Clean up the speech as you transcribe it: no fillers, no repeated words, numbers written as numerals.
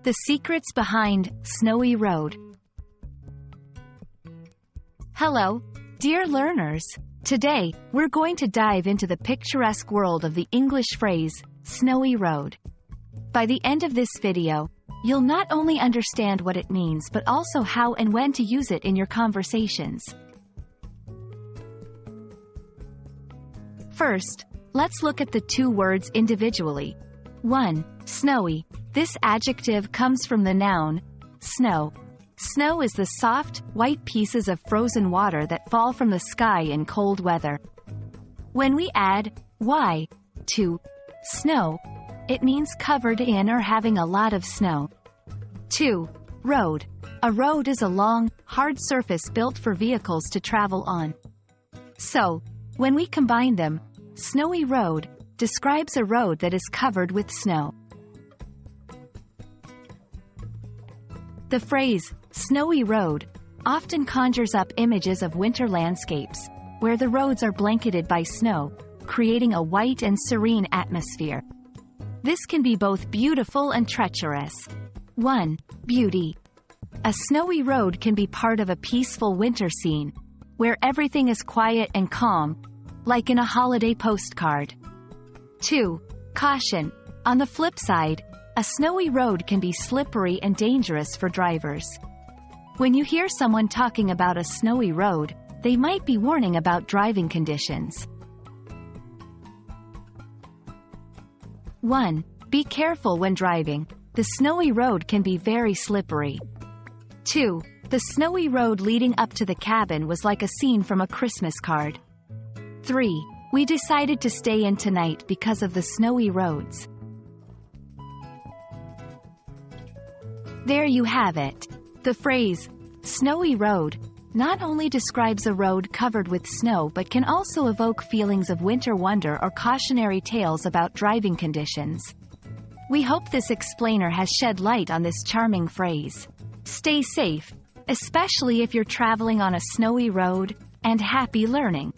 The secrets behind Snowy Road. Hello, dear learners. Today, we're going to dive into the picturesque world of the English phrase, snowy road. By the end of this video, you'll not only understand what it means but also how and when to use it in your conversations. First, let's look at the two words individually. 1. Snowy. This adjective comes from the noun, snow. Snow is the soft, white pieces of frozen water that fall from the sky in cold weather. When we add y to snow, it means covered in or having a lot of snow. 2. Road. A road is a long, hard surface built for vehicles to travel on. So, when we combine them, snowy road describes a road that is covered with snow. The phrase, snowy road, often conjures up images of winter landscapes, where the roads are blanketed by snow, creating a white and serene atmosphere. This can be both beautiful and treacherous. 1. Beauty. A snowy road can be part of a peaceful winter scene, where everything is quiet and calm, like in a holiday postcard. 2. Caution. On the flip side, a snowy road can be slippery and dangerous for drivers. When you hear someone talking about a snowy road, they might be warning about driving conditions. 1. Be careful when driving. The snowy road can be very slippery. 2. The snowy road leading up to the cabin was like a scene from a Christmas card. 3. We decided to stay in tonight because of the snowy roads. There you have it. The phrase, snowy road, not only describes a road covered with snow but can also evoke feelings of winter wonder or cautionary tales about driving conditions. We hope this explainer has shed light on this charming phrase. Stay safe, especially if you're traveling on a snowy road, and happy learning!